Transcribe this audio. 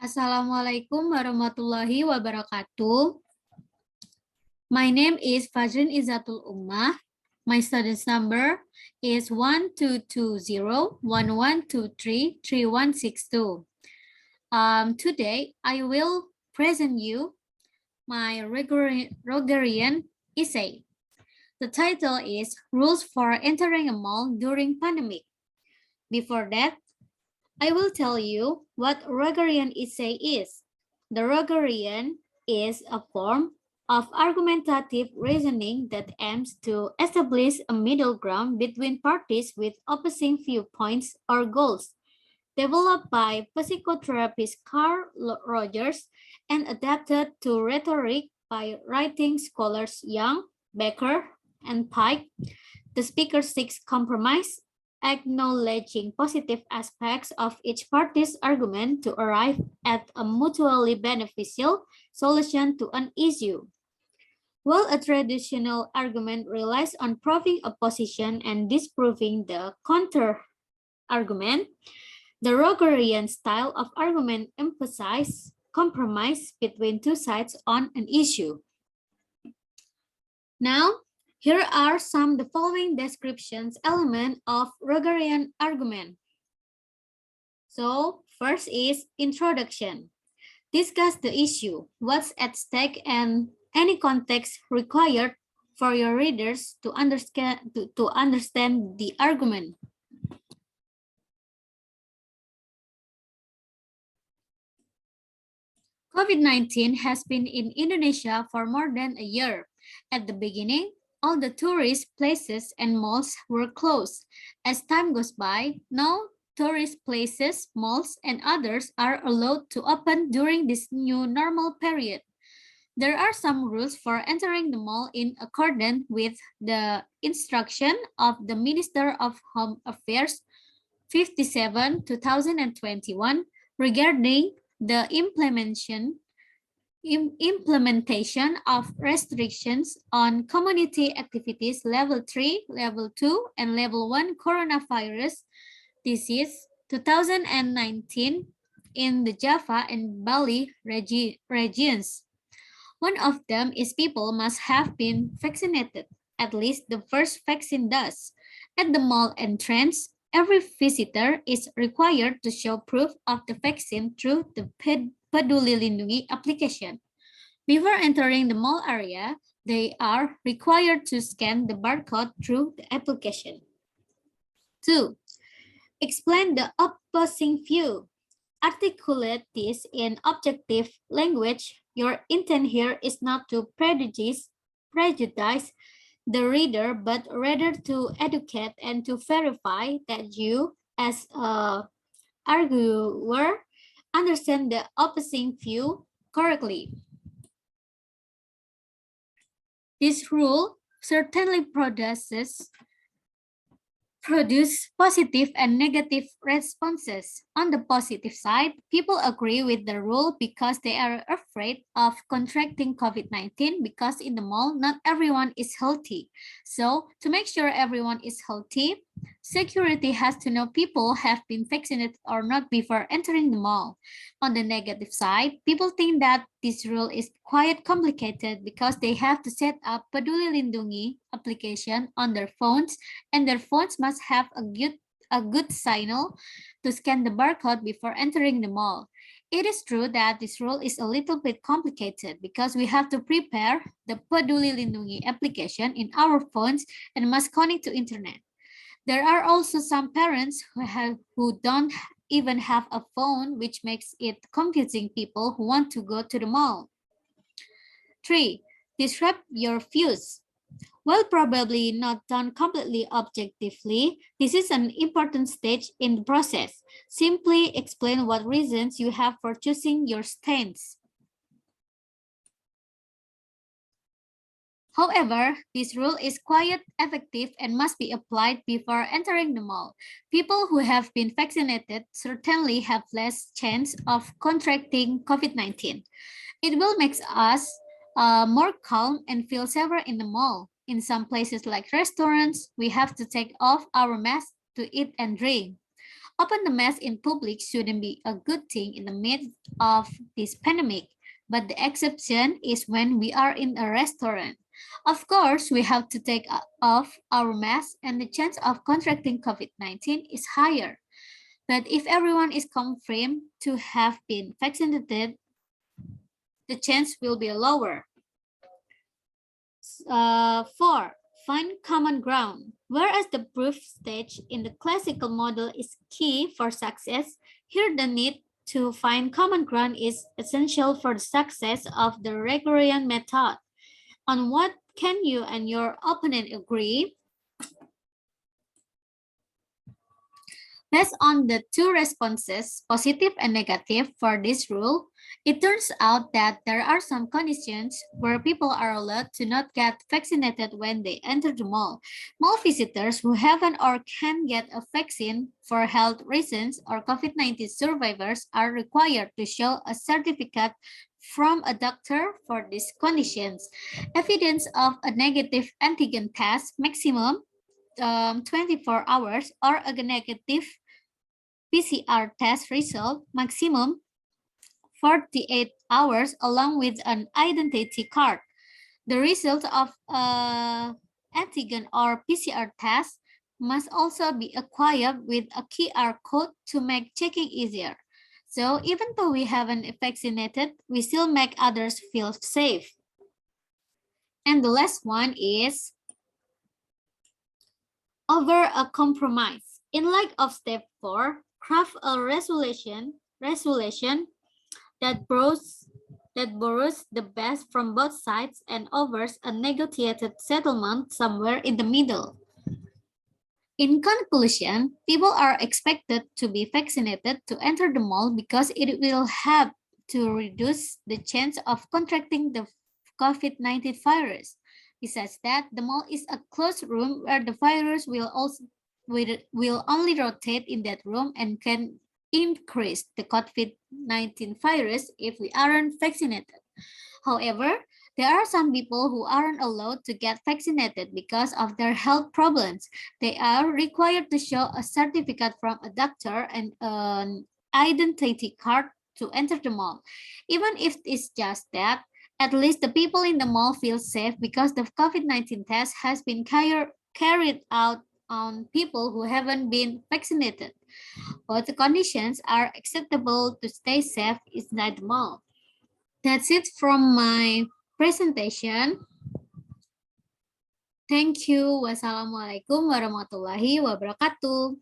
Assalamualaikum warahmatullahi wabarakatuh. My name is Fajrin Izzatul Ummah. My student's number is 1220-1123-3162. Today, I will present you my Rogerian essay. The title is Rules for Entering a Mall During Pandemic. Before that, I will tell you what Rogerian essay is. The Rogerian is a form of argumentative reasoning that aims to establish a middle ground between parties with opposing viewpoints or goals. Developed by psychotherapist Carl Rogers and adapted to rhetoric by writing scholars Young, Becker, and Pike, the speaker seeks compromise, acknowledging positive aspects of each party's argument to arrive at a mutually beneficial solution to an issue. While a traditional argument relies on proving a position and disproving the counter-argument, the Rogerian style of argument emphasizes compromise between two sides on an issue. Now, here are some of the following descriptions element of Rogerian argument. So, first is introduction. Discuss the issue, what's at stake, and any context required for your readers to understand the argument. COVID-19 has been in Indonesia for more than a year. At the beginning, all the tourist places and malls were closed. As time goes by, now tourist places, malls, and others are allowed to open during this new normal period. There are some rules for entering the mall in accordance with the instruction of the Minister of Home Affairs 57/2021 regarding the implementation of restrictions on community activities level 3, level 2, and level 1 coronavirus disease 2019 in the Java and Bali regions. One of them is people must have been vaccinated, at least the first vaccine does. At the mall entrance, every visitor is required to show proof of the vaccine through the Peduli Lindungi application. Before entering the mall area, they are required to scan the barcode through the application. 2. Explain the opposing view. Articulate this in objective language. Your intent here is not to prejudice the reader, but rather to educate and to verify that you, as an arguer, understand the opposing view correctly. This rule certainly produce positive and negative responses. On the positive side, people agree with the rule because they are afraid of contracting COVID-19 because in the mall, not everyone is healthy. So, to make sure everyone is healthy, security has to know people have been vaccinated or not before entering the mall. On the negative side, people think that this rule is quite complicated because they have to set up Peduli Lindungi application on their phones, and their phones must have a good signal to scan the barcode before entering the mall. It is true that this rule is a little bit complicated because we have to prepare the Peduli Lindungi application in our phones and must connect to internet. There are also some parents who don't even have a phone, which makes it confusing people who want to go to the mall. 3. Disrupt your views. While probably not done completely objectively, this is an important stage in the process. Simply explain what reasons you have for choosing your stance. However, this rule is quite effective and must be applied before entering the mall. People who have been vaccinated certainly have less chance of contracting COVID-19. It will make us more calm and feel safer in the mall. In some places like restaurants, we have to take off our masks to eat and drink. Open the mask in public shouldn't be a good thing in the midst of this pandemic, but the exception is when we are in a restaurant. Of course, we have to take off our mask and the chance of contracting COVID-19 is higher. But if everyone is confirmed to have been vaccinated, the chance will be lower. 4. Find common ground. Whereas the proof stage in the classical model is key for success, here the need to find common ground is essential for the success of the Rogerian method. On what can you and your opponent agree? Based on the two responses, positive and negative, for this rule, it turns out that there are some conditions where people are allowed to not get vaccinated when they enter the mall. Mall visitors who haven't or can get a vaccine for health reasons or COVID-19 survivors are required to show a certificate from a doctor for these conditions. Evidence of a negative antigen test, maximum 24 hours, or a negative PCR test result, maximum 48 hours, along with an identity card. The result of antigen or PCR test must also be acquired with a QR code to make checking easier. So even though we haven't vaccinated, we still make others feel safe. And the last one is over a compromise. In light of step 4, craft a resolution that borrows the best from both sides and offers a negotiated settlement somewhere in the middle. In conclusion, people are expected to be vaccinated to enter the mall because it will help to reduce the chance of contracting the COVID-19 virus. Besides that, the mall is a closed room where the virus will only rotate in that room and can increase the COVID-19 virus if we aren't vaccinated. However, there are some people who aren't allowed to get vaccinated because of their health problems. They are required to show a certificate from a doctor and an identity card to enter the mall. Even if it's just that, at least the people in the mall feel safe because the COVID-19 test has been carried out on people who haven't been vaccinated. Both the conditions are acceptable to stay safe inside the mall. That's it from my presentation. Thank you. Wassalamualaikum warahmatullahi wabarakatuh.